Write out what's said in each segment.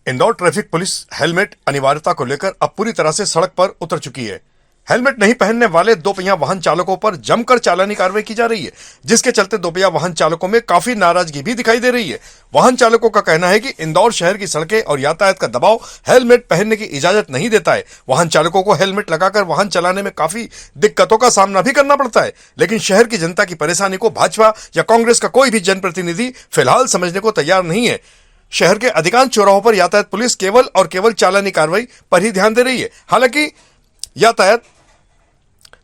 Indore traffic police helmet अनिवार्यता को लेकर अब पूरी तरह से सड़क पर उतर चुकी है। हेलमेट नहीं पहनने वाले दोपहिया वाहन चालकों पर जमकर चालानी कार्रवाई की जा रही है, जिसके चलते दोपहिया वाहन चालकों में काफी नाराजगी भी दिखाई दे रही है। वाहन चालकों का कहना है कि इंदौर शहर की सड़कें और यातायात का दबाव हेलमेट पहनने की इजाजत नहीं देता है। वाहन चालकों को हेलमेट लगाकर वाहन चलाने में काफी दिक्कतों का सामना भी करना पड़ता है, लेकिन शहर की जनता की परेशानी को भाजपा या कांग्रेस का कोई भी जनप्रतिनिधि फिलहाल समझने को तैयार नहीं है। शहर के अधिकांश चौराहों पर यातायात पुलिस केवल और केवल चालानी कार्रवाई पर ही ध्यान दे रही है। हालांकि यातायात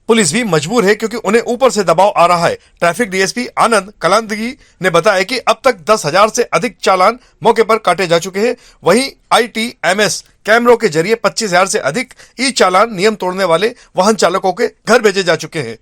पुलिस भी मजबूर है, क्योंकि उन्हें ऊपर से दबाव आ रहा है। ट्रैफिक डीएसपी आनंद कलांदगी ने बताया कि अब तक 10,000 से अधिक चालान मौके पर काटे जा चुके हैं। वहीं ITMS कैमरों के जरिए 25,000 से अधिक ई चालान नियम तोड़ने वाले वाहन चालकों के घर भेजे जा चुके हैं।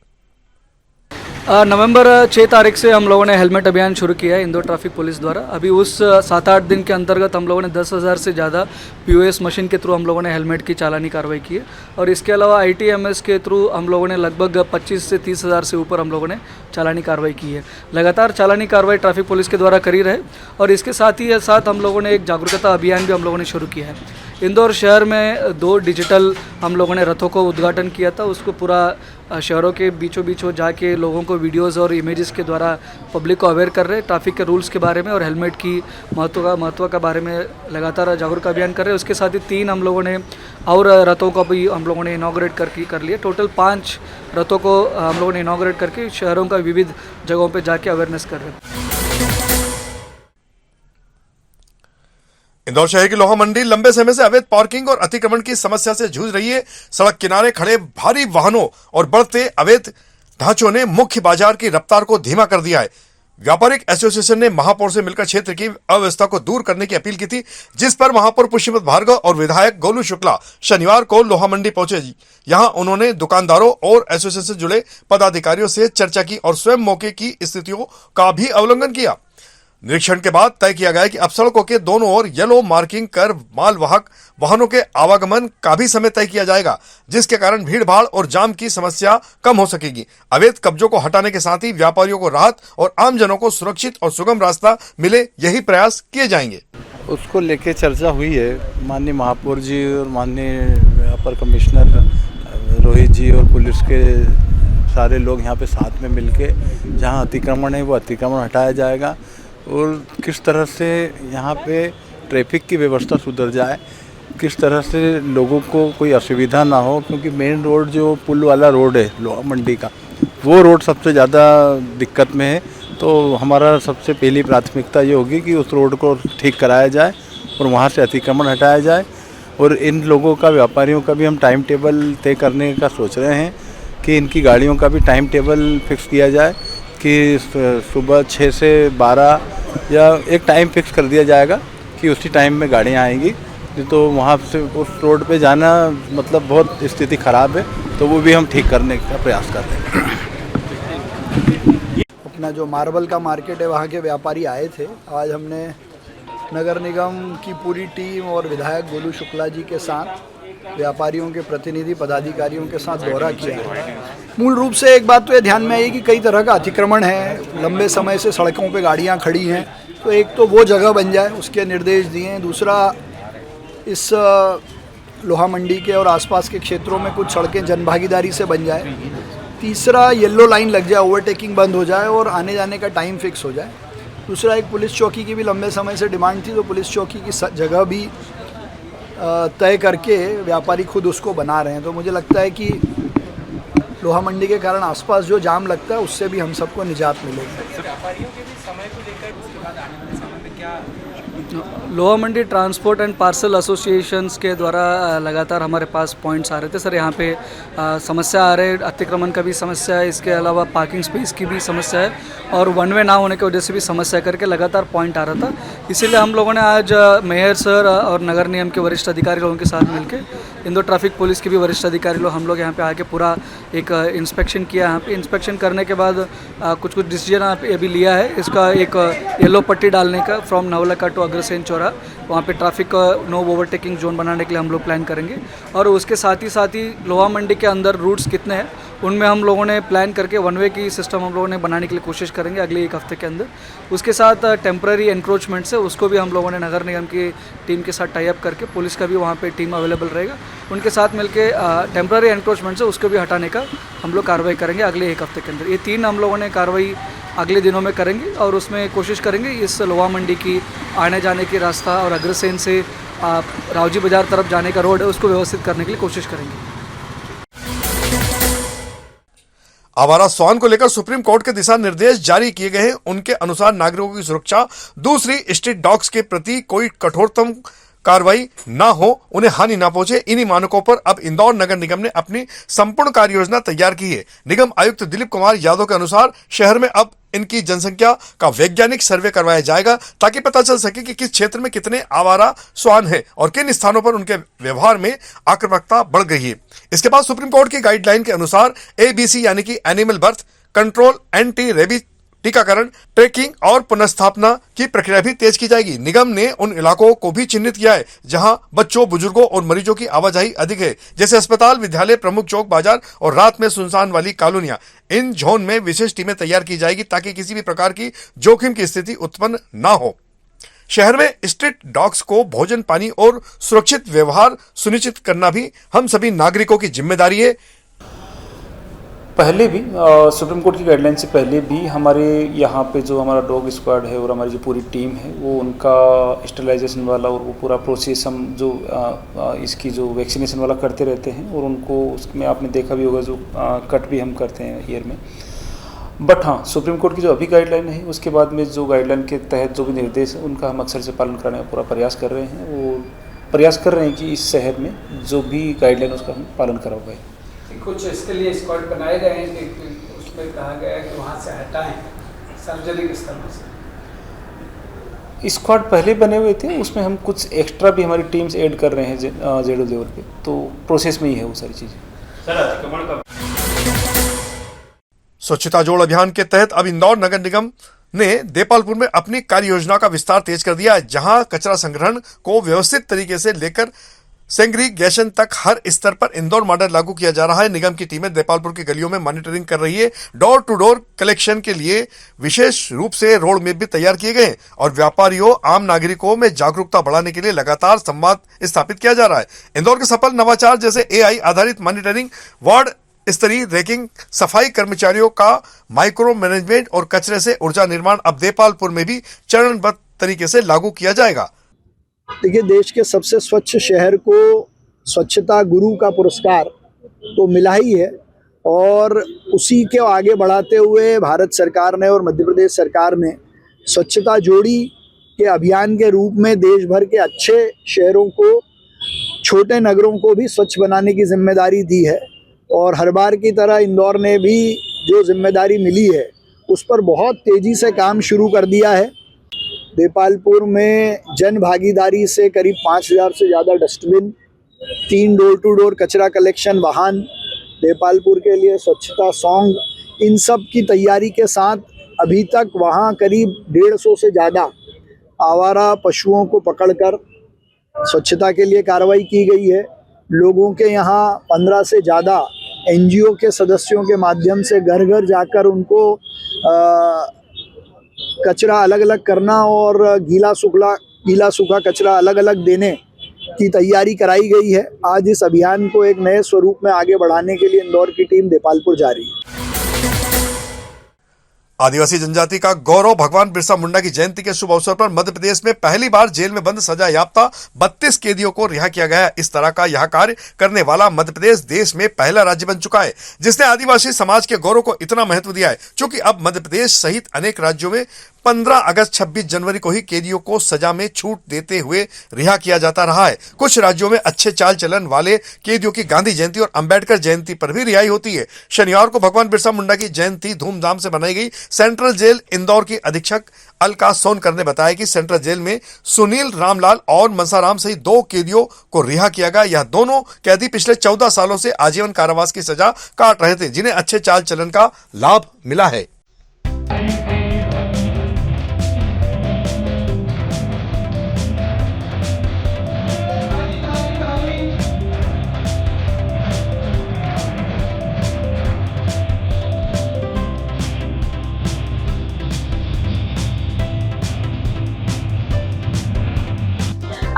नवंबर 6 तारीख से हम लोगों ने हेलमेट अभियान शुरू किया है इंदौर ट्रैफिक पुलिस द्वारा। अभी उस 7-8 दिन के अंतर्गत हम लोगों ने 10,000 से ज़्यादा POS मशीन के थ्रू हम लोगों ने हेलमेट की चालानी कार्रवाई की है, और इसके अलावा ITMS के थ्रू हम लोगों ने लगभग 25 से 30,000 से ऊपर हम लोगों ने चालानी कार्रवाई की है। लगातार चालानी कार्रवाई ट्रैफिक पुलिस के द्वारा करी रहे, और इसके साथ ही साथ हम लोगों ने एक जागरूकता अभियान भी हम लोगों ने शुरू किया है। इंदौर शहर में 2 डिजिटल हम लोगों ने रथों को उद्घाटन किया था। उसको पूरा शहरों के बीचों बीच जाके लोगों को वीडियोस और इमेजेस के द्वारा पब्लिक को अवेयर कर रहे हैं, ट्रैफिक के रूल्स के बारे में और हेलमेट की महत्व का बारे में लगातार जागरूकता अभियान कर रहे हैं। उसके साथ ही 3 हम लोगों ने और रथों को भी हम लोगों ने इनॉग्रेट कर लिए। टोटल 5 रथों को हम लोगों ने इनॉग्रेट करके शहरों का विविध जगहों पर जाके अवेयरनेस कर रहे हैं। इंदौर शहर की लोहा मंडी लंबे समय से अवैध पार्किंग और अतिक्रमण की समस्या से जूझ रही है। सड़क किनारे खड़े भारी वाहनों और बढ़ते अवैध ढांचों ने मुख्य बाजार की रफ्तार को धीमा कर दिया है। व्यापारिक एसोसिएशन ने महापौर से मिलकर क्षेत्र की अव्यवस्था को दूर करने की अपील की थी, जिस पर महापौर पुष्पवंत भार्गव और विधायक गोलू शुक्ला शनिवार को लोहा मंडी पहुंचे। यहां उन्होंने दुकानदारों और एसोसिएशन से जुड़े पदाधिकारियों से चर्चा की और स्वयं मौके की स्थितियों का भी अवलोकन किया। निरीक्षण के बाद तय किया गया कि अब सड़कों के दोनों ओर येलो मार्किंग कर मालवाहक वाहनों के आवागमन का भी समय तय किया जाएगा, जिसके कारण भीड़-भाड़ और जाम की समस्या कम हो सकेगी। अवैध कब्जों को हटाने के साथ ही व्यापारियों को राहत और आमजनों को सुरक्षित और सुगम रास्ता मिले, यही प्रयास किए जाएंगे। उसको लेके चर्चा हुई है। माननीय महापौर जी और माननीय अपर कमिश्नर रोहित जी और पुलिस के सारे लोग यहाँ पे साथ में मिलके जहाँ अतिक्रमण है वो अतिक्रमण हटाया जाएगा, और किस तरह से यहाँ पे ट्रैफिक की व्यवस्था सुधर जाए, किस तरह से लोगों को कोई असुविधा ना हो, क्योंकि मेन रोड जो पुल वाला रोड है लोहा मंडी का, वो रोड सबसे ज़्यादा दिक्कत में है। तो हमारा सबसे पहली प्राथमिकता ये होगी कि उस रोड को ठीक कराया जाए और वहाँ से अतिक्रमण हटाया जाए। और इन लोगों का, व्यापारियों का भी हम टाइम टेबल तय करने का सोच रहे हैं कि इनकी गाड़ियों का भी टाइम टेबल फिक्स किया जाए कि सुबह 6 से 12 या एक टाइम फिक्स कर दिया जाएगा कि उसी टाइम में गाड़ियाँ आएंगी। तो वहाँ से उस रोड पे जाना मतलब बहुत स्थिति ख़राब है, तो वो भी हम ठीक करने का प्रयास कर रहे हैं। अपना जो मार्बल का मार्केट है वहाँ के व्यापारी आए थे। आज हमने नगर निगम की पूरी टीम और विधायक गोलू शुक्ला जी के साथ व्यापारियों के प्रतिनिधि पदाधिकारियों के साथ दौरा किया है। मूल रूप से एक बात तो ये ध्यान में आई कि कई तरह का अतिक्रमण है, लंबे समय से सड़कों पे गाड़ियां खड़ी हैं, तो एक तो वो जगह बन जाए, उसके निर्देश दिए हैं। दूसरा, इस लोहा मंडी के और आसपास के क्षेत्रों में कुछ सड़कें जनभागीदारी से बन जाए। तीसरा, येलो लाइन लग जाए, ओवरटेकिंग बंद हो जाए और आने जाने का टाइम फिक्स हो जाए। दूसरा, एक पुलिस चौकी की भी लंबे समय से डिमांड थी, तो पुलिस चौकी की जगह भी तय करके व्यापारी खुद उसको बना रहे हैं। तो मुझे लगता है कि लोहा मंडी के कारण आसपास जो जाम लगता है उससे भी हम सबको निजात मिलेगी। व्यापारियों के भी समय को लेकर उसके बाद आने वाले समय में क्या लोहा मंडी ट्रांसपोर्ट एंड पार्सल एसोसिएशंस के द्वारा लगातार हमारे पास पॉइंट्स आ रहे थे। सर, यहाँ पे समस्या आ रहे हैं, अतिक्रमण का भी समस्या है, इसके अलावा पार्किंग स्पेस की भी समस्या है और वन वे ना होने की वजह से भी समस्या करके लगातार पॉइंट आ रहा था। इसीलिए हम लोगों ने आज मेयर सर और नगर निगम के वरिष्ठ अधिकारी लोगों के साथ मिलकर इंदौर ट्रैफिक पुलिस के भी वरिष्ठ अधिकारी लोग हम लोग यहाँ पे आके पूरा एक इंस्पेक्शन किया। यहाँ पे इंस्पेक्शन करने के बाद कुछ डिसीजन अभी लिया है। इसका एक येलो पट्टी डालने का फ्रॉम नवलखा टू अग्रसेन चौरा, वहाँ पे ट्रैफिक नो ओवरटेकिंग जोन बनाने के लिए हम लोग प्लान करेंगे। और उसके साथ ही लोहा मंडी के अंदर रूट्स कितने हैं उनमें हम लोगों ने प्लान करके वन वे की सिस्टम हम लोगों ने बनाने के लिए कोशिश करेंगे अगले एक हफ्ते के अंदर। उसके साथ टेम्प्रेरी एनक्रोचमेंट से उसको भी हम लोगों ने नगर निगम की टीम के साथ टाई अप करके, पुलिस का भी वहाँ पे टीम अवेलेबल रहेगा, उनके साथ मिलके टेम्प्रेरी एनक्रोचमेंट से उसको भी हटाने का हम लोग कार्रवाई करेंगे अगले एक हफ्ते के अंदर। ये 3 हम लोगों ने कार्रवाई अगले दिनों में करेंगे और उसमें कोशिश करेंगे इस लोहा मंडी की आने जाने की रास्ता और अग्रसेन से रावजी बाज़ार तरफ जाने का रोड है उसको व्यवस्थित करने के लिए कोशिश करेंगे। आवारा श्वान को लेकर सुप्रीम कोर्ट के दिशा निर्देश जारी किए गए हैं। उनके अनुसार नागरिकों की सुरक्षा, दूसरी स्ट्रीट डॉग्स के प्रति कोई कठोरतम कार्रवाई ना हो, उन्हें हानि ना पहुंचे, इन्हीं मानकों पर अब इंदौर नगर निगम ने अपनी संपूर्ण कार्य योजना तैयार की है। निगम आयुक्त दिलीप कुमार यादव के अनुसार शहर में अब इनकी जनसंख्या का वैज्ञानिक सर्वे करवाया जाएगा ताकि पता चल सके कि किस क्षेत्र में कितने आवारा श्वान हैं और किन स्थानों पर उनके व्यवहार में आक्रामकता बढ़ गई है। इसके बाद सुप्रीम कोर्ट की गाइडलाइन के अनुसार ABC यानी कि animal birth control, anti rabies टीकाकरण, ट्रैकिंग और पुनर्स्थापना की प्रक्रिया भी तेज की जाएगी। निगम ने उन इलाकों को भी चिन्हित किया है जहां बच्चों, बुजुर्गों और मरीजों की आवाजाही अधिक है, जैसे अस्पताल, विद्यालय, प्रमुख चौक, बाजार और रात में सुनसान वाली कॉलोनियां। इन जोन में विशेष टीमें तैयार की जाएगी ताकि किसी भी प्रकार की जोखिम की स्थिति उत्पन्न ना हो। शहर में स्ट्रीट डॉग्स को भोजन, पानी और सुरक्षित व्यवहार सुनिश्चित करना भी हम सभी नागरिकों की जिम्मेदारी है। पहले भी सुप्रीम कोर्ट की गाइडलाइन से पहले भी हमारे यहाँ पे जो हमारा डॉग स्क्वाड है और हमारी जो पूरी टीम है वो उनका स्टरलाइजेशन वाला और वो पूरा प्रोसेस हम जो इसकी जो वैक्सीनेशन वाला करते रहते हैं और उनको उसमें आपने देखा भी होगा जो कट भी हम करते हैं ईयर में। बट हाँ, सुप्रीम कोर्ट की जो अभी गाइडलाइन है उसके बाद में जो गाइडलाइन के तहत जो भी निर्देश है उनका हम अक्सर से पालन कराने का पूरा प्रयास कर रहे हैं और प्रयास कर रहे हैं कि इस शहर में जो भी गाइडलाइन उसका हम पालन करवाएं। कुछ इसके लिए स्क्वाड बनाए गए हैं कि उसमें कहा गया है कि वहाँ से हटाएं सार्वजनिक स्थलों से। स्क्वाड पहले बने हुए थे, उसमें हम कुछ एक्स्ट्रा भी हमारी टीम्स ऐड कर रहे हैं जेडो लेवल पे, तो प्रोसेस में ही है वो सारी चीज़ें। स्वच्छता जोड़ अभियान के तहत अब इंदौर नगर निगम ने देपालपुर में अपनी कार्य योजना का विस्तार तेज कर दिया है, जहां कचरा संग्रहण को व्यवस्थित तरीके से लेकर सेग्रीगेशन तक हर स्तर पर इंदौर मॉडल लागू किया जा रहा है। निगम की टीमें देपालपुर की गलियों में मॉनिटरिंग कर रही है। डोर टू डोर कलेक्शन के लिए विशेष रूप से रोड मैप भी तैयार किए गए हैं और व्यापारियों, आम नागरिकों में जागरूकता बढ़ाने के लिए लगातार संवाद स्थापित किया जा रहा है। इंदौर के सफल नवाचार जैसे AI आधारित मॉनिटरिंग, वार्ड स्तरीय रैंकिंग, सफाई कर्मचारियों का माइक्रो मैनेजमेंट और कचरे से ऊर्जा निर्माण अब देपालपुर में भी चरणबद्ध तरीके से लागू किया जाएगा। देखिए, देश के सबसे स्वच्छ शहर को स्वच्छता गुरु का पुरस्कार तो मिला ही है और उसी के आगे बढ़ाते हुए भारत सरकार ने और मध्य प्रदेश सरकार ने स्वच्छता जोड़ी के अभियान के रूप में देश भर के अच्छे शहरों को, छोटे नगरों को भी स्वच्छ बनाने की जिम्मेदारी दी है और हर बार की तरह इंदौर ने भी जो जिम्मेदारी मिली है उस पर बहुत तेज़ी से काम शुरू कर दिया है। देपालपुर में जन भागीदारी से करीब 5000 से ज़्यादा डस्टबिन, 3 डोर टू डोर कचरा कलेक्शन वाहन, देपालपुर के लिए स्वच्छता सॉन्ग, इन सब की तैयारी के साथ अभी तक वहाँ करीब 150 से ज़्यादा आवारा पशुओं को पकड़कर स्वच्छता के लिए कार्रवाई की गई है। लोगों के यहाँ 15 से ज़्यादा NGO के सदस्यों के माध्यम से घर घर जाकर उनको कचरा अलग अलग करना और गीला सूखा कचरा अलग अलग देने की तैयारी कराई गई है। आज इस अभियान को एक नए स्वरूप में आगे बढ़ाने के लिए इंदौर की टीम देपालपुर जा रही है। आदिवासी जनजाति का गौरव भगवान बिरसा मुंडा की जयंती के शुभ अवसर पर मध्य प्रदेश में पहली बार जेल में बंद सजा याफ्ता 32 कैदियों को रिहा किया गया है। इस तरह का यह कार्य करने वाला मध्य प्रदेश देश में पहला राज्य बन चुका है जिसने आदिवासी समाज के गौरव को इतना महत्व दिया है, क्योंकि अब मध्य प्रदेश सहित अनेक राज्यों में 15 अगस्त 26 जनवरी को ही कैदियों को सजा में छूट देते हुए रिहा किया जाता रहा है। कुछ राज्यों में अच्छे चाल चलन वाले कैदियों की गांधी जयंती और अंबेडकर जयंती पर भी रिहाई होती है। शनिवार को भगवान बिरसा मुंडा की जयंती धूमधाम से मनाई गई। सेंट्रल जेल इंदौर की अधीक्षक अलका सोनकर ने बताया कि सेंट्रल जेल में सुनील रामलाल और मनसाराम सहित 2 कैदियों को रिहा किया गया। यह दोनों कैदी पिछले 14 सालों से आजीवन कारावास की सजा काट रहे थे, जिन्हें अच्छे चाल चलन का लाभ मिला है।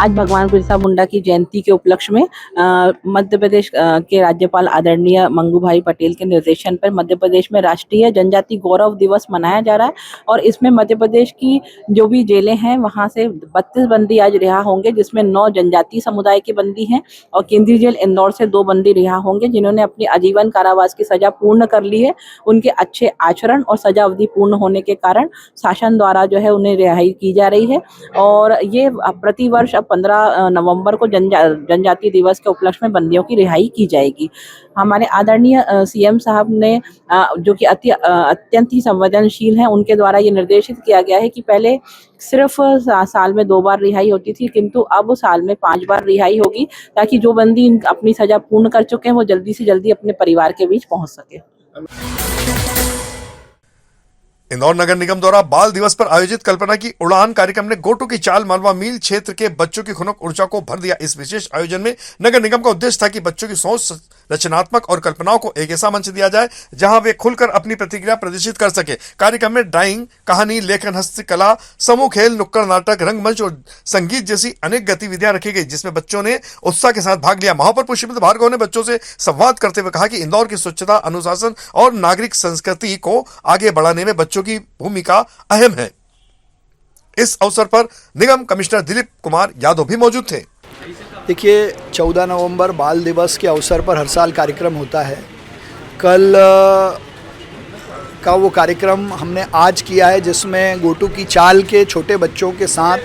आज भगवान बिरसा मुंडा की जयंती के उपलक्ष्य में मध्य प्रदेश के राज्यपाल आदरणीय मंगू भाई पटेल के निर्देशन पर मध्य प्रदेश में राष्ट्रीय जनजाति गौरव दिवस मनाया जा रहा है। और इसमें मध्य प्रदेश की जो भी जेलें हैं वहां से 32 बंदी आज रिहा होंगे, जिसमें 9 जनजातीय समुदाय के बंदी हैं और केंद्रीय जेल इंदौर से 2 बंदी रिहा होंगे जिन्होंने अपनी आजीवन कारावास की सजा पूर्ण कर ली है। उनके अच्छे आचरण और सजा अवधि पूर्ण होने के कारण शासन द्वारा जो है उन्हें रिहाई की जा रही है। और ये प्रतिवर्ष 15 नवंबर को जनजाति दिवस के उपलक्ष्य में बंदियों की रिहाई की जाएगी। हमारे आदरणीय सीएम साहब ने जो कि अत्यंत ही संवेदनशील हैं, उनके द्वारा ये निर्देशित किया गया है कि पहले सिर्फ साल में 2 बार रिहाई होती थी, किंतु अब साल में 5 बार रिहाई होगी, ताकि जो बंदी अपनी सजा पूर्ण कर चुके हैं वो जल्दी से जल्दी अपने परिवार के बीच पहुंच सके। इंदौर नगर निगम द्वारा बाल दिवस पर आयोजित कल्पना की उड़ान कार्यक्रम ने गोटू की चाल मालवा मील क्षेत्र के बच्चों की खुनक ऊर्जा को भर दिया। इस विशेष आयोजन में नगर निगम का उद्देश्य था कि बच्चों की सोच, रचनात्मक और कल्पनाओं को एक ऐसा मंच दिया जाए जहां वे खुलकर अपनी प्रतिक्रिया प्रदर्शित कर सके। कार्यक्रम में ड्राइंग, कहानी, लेखन, हस्तकला, समूह खेल, नुक्कड़ नाटक, रंगमंच और संगीत जैसी अनेक गतिविधियां रखी गई, जिसमें बच्चों ने उत्साह के साथ भाग लिया। महापौर पुष्पवंत भार्गव ने बच्चों से संवाद करते हुए कहा कि इंदौर की स्वच्छता, अनुशासन और नागरिक संस्कृति को आगे बढ़ाने में बच्चों की भूमिका अहम है। इस अवसर पर निगम कमिश्नर दिलीप कुमार यादव भी मौजूद थे। देखिए, 14 नवंबर बाल दिवस के अवसर पर हर साल कार्यक्रम होता है। कल का वो कार्यक्रम हमने आज किया है, जिसमें गोटू की चाल के छोटे बच्चों के साथ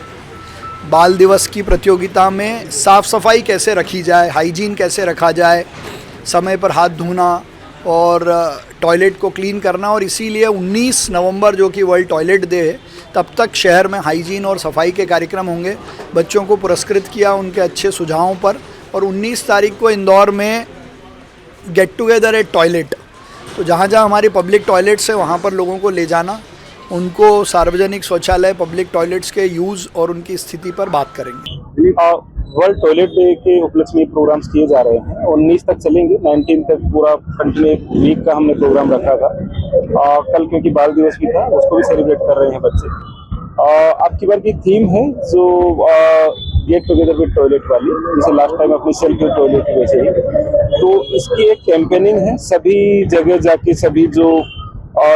बाल दिवस की प्रतियोगिता में साफ़ सफाई कैसे रखी जाए, हाइजीन कैसे रखा जाए, समय पर हाथ धोना और टॉयलेट को क्लीन करना। और इसीलिए 19 नवंबर जो कि वर्ल्ड टॉयलेट डे है, तब तक शहर में हाइजीन और सफाई के कार्यक्रम होंगे। बच्चों को पुरस्कृत किया उनके अच्छे सुझावों पर। और 19 तारीख को इंदौर में गेट टुगेदर एट टॉयलेट, तो जहाँ जहाँ हमारी पब्लिक टॉयलेट्स है वहाँ पर लोगों को ले जाना, उनको सार्वजनिक शौचालय, पब्लिक टॉयलेट्स के यूज़ और उनकी स्थिति पर बात करेंगे। वर्ल्ड टॉयलेट डे के उपलक्ष्य में प्रोग्राम्स किए जा रहे हैं। 19 तक चलेंगे, 19 तक पूरा कंटिन्यू वीक का हमने प्रोग्राम रखा था। कल क्योंकि बाल दिवस भी था, उसको भी सेलिब्रेट कर रहे हैं बच्चे। अब की बार की थीम है जो गेट टुगेदर विद टॉयलेट वाली, जैसे लास्ट टाइम अपनी सेल्फ विद टॉयलेट वैसे ही। तो इसकी एक कैंपेनिंग है, सभी जगह जाके सभी जो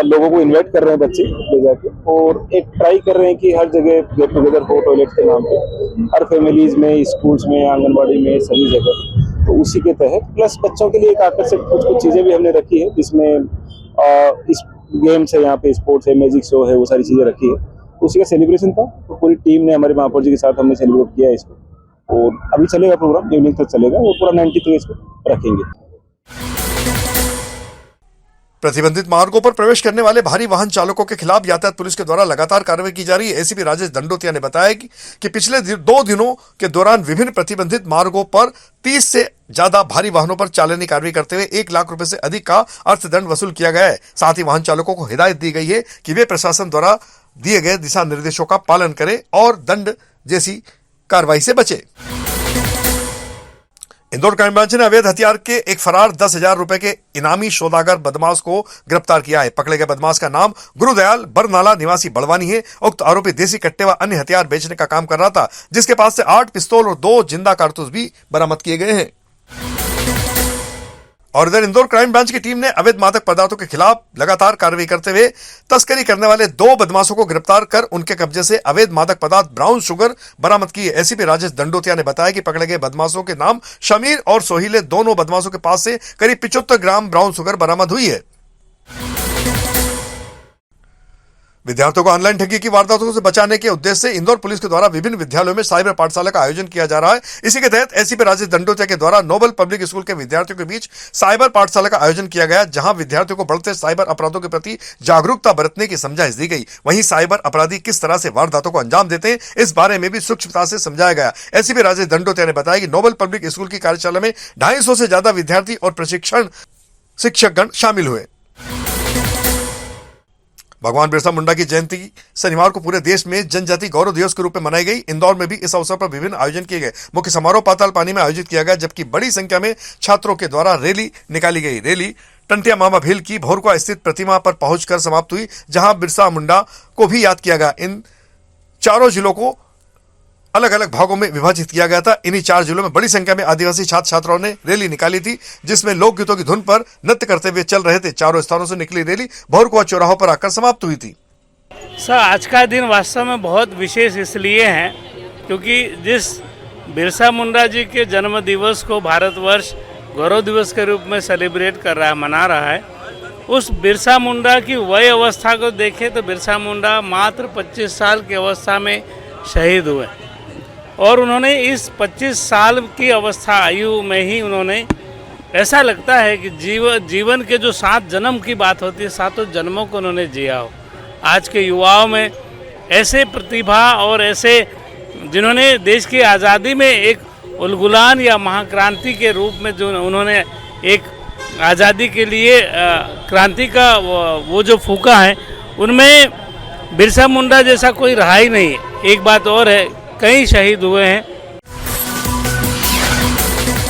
लोगों को इनवाइट कर रहे हैं बच्चे ले जाके, और एक ट्राई कर रहे हैं कि हर जगह गेट टुगेदर हो टॉयलेट के नाम पे, हर फैमिलीज में, स्कूल्स में, आंगनबाड़ी में, सभी जगह। तो उसी के तहत प्लस बच्चों के लिए एक आकर्षक कुछ चीज़ें भी हमने रखी है, जिसमें इस गेम्स है, यहाँ पे स्पोर्ट्स है, मैजिक शो है, वो सारी चीज़ें रखी है। उसी का सेलिब्रेशन था, तो पूरी टीम ने, हमारे महापौर जी के साथ हमने सेलिब्रेट किया इसको। और अभी चलेगा प्रोग्राम, इवनिंग तक चलेगा, वो पूरा 90 तक इसको रखेंगे। प्रतिबंधित मार्गों पर प्रवेश करने वाले भारी वाहन चालकों के खिलाफ यातायात पुलिस के द्वारा लगातार कार्रवाई की जा रही है। एसीपी राजेश दंडोतिया ने बताया कि पिछले 2 दिनों के दौरान विभिन्न प्रतिबंधित मार्गों पर 30 से ज्यादा भारी वाहनों पर चालानी कार्रवाई करते हुए 1 लाख रुपए से अधिक का अर्थदंड वसूल किया गया है। साथ ही वाहन चालकों को हिदायत दी गई है कि वे प्रशासन द्वारा दिए गए दिशा निर्देशों का पालन करें और दंड जैसी कार्रवाई से बचे। इंदौर क्राइम ब्रांच ने अवैध हथियार के एक फरार 10,000 रुपए के इनामी सौदागर बदमाश को गिरफ्तार किया है। पकड़े गए बदमाश का नाम गुरुदयाल बरनाला निवासी बड़वानी है। उक्त आरोपी देसी कट्टे व अन्य हथियार बेचने का काम कर रहा था, जिसके पास से 8 पिस्तौल और 2 जिंदा कारतूस भी बरामद किए गए हैं। और इधर इंदौर क्राइम ब्रांच की टीम ने अवैध मादक पदार्थों के खिलाफ लगातार कार्रवाई करते हुए तस्करी करने वाले 2 बदमाशों को गिरफ्तार कर उनके कब्जे से अवैध मादक पदार्थ ब्राउन शुगर बरामद की है। एसीपी राजेश दंडोतिया ने बताया कि पकड़े गए बदमाशों के नाम शमीर और सोहिले, दोनों बदमाशों के पास से करीब 75 ग्राम ब्राउन शुगर बरामद हुई है। विद्यार्थियों को ऑनलाइन ठगी की वारदातों से बचाने के उद्देश्य से इंदौर पुलिस के द्वारा विभिन्न विद्यालयों में साइबर पाठशाला का आयोजन किया जा रहा है। इसी के तहत एसीपी राजेश दंडोतिया के द्वारा नोबल पब्लिक स्कूल के विद्यार्थियों के बीच साइबर पाठशाला का आयोजन किया गया, जहां विद्यार्थियों को बढ़ते साइबर अपराधों के प्रति जागरूकता बरतने की समझाइश दी गई। वहीं साइबर अपराधी किस तरह से वारदातों को अंजाम देते हैं, इस बारे में भी सूक्ष्मता से समझाया गया। एसीपी राजेश दंडोतिया ने बताया कि नोबल पब्लिक स्कूल की कार्यशाला में 250 से ज्यादा विद्यार्थी और प्रशिक्षण शिक्षकगण शामिल हुए। भगवान बिरसा मुंडा की जयंती शनिवार को पूरे देश में जनजाति गौरव दिवस के रूप में मनाई गई। इंदौर में भी इस अवसर पर विभिन्न आयोजन किए गए। मुख्य समारोह पाताल पानी में आयोजित किया गया, जबकि बड़ी संख्या में छात्रों के द्वारा रैली निकाली गई। रैली टंटिया मामा भील की भोरकुआ स्थित प्रतिमा पर पहुंचकर समाप्त हुई, जहां बिरसा मुंडा को भी याद किया गया। इन चारों जिलों को अलग अलग भागों में विभाजित किया गया था। इन्हीं 4 जिलों में बड़ी संख्या में आदिवासी छात्र छात्राओं ने रैली निकाली थी, जिसमें लोकगीतों की धुन पर नृत्य करते हुए चल रहे थे। चारों स्थानों से निकली रैली भौरकुआ चौराहों पर आकर समाप्त हुई थी। सर, आज का दिन वास्तव में बहुत विशेष इसलिए है क्योंकि जिस बिरसा मुंडा जी के जन्म दिवस को भारतवर्ष गौरव दिवस के रूप में सेलिब्रेट कर रहा है, मना रहा है, उस बिरसा मुंडा की वय अवस्था को देखें तो बिरसा मुंडा मात्र 25 साल की अवस्था में शहीद हुए और उन्होंने इस 25 साल की अवस्था आयु में ही उन्होंने, ऐसा लगता है कि जीवन के जो 7 जन्म की बात होती है, 7 जन्मों को उन्होंने जिया हो। आज के युवाओं में ऐसे प्रतिभा और ऐसे जिन्होंने देश की आज़ादी में एक उलगुलान या महाक्रांति के रूप में जो उन्होंने एक आज़ादी के लिए क्रांति का वो जो फूका है, उनमें बिरसा मुंडा जैसा कोई रहा ही नहीं है। एक बात और है, कई शहीद हुए हैं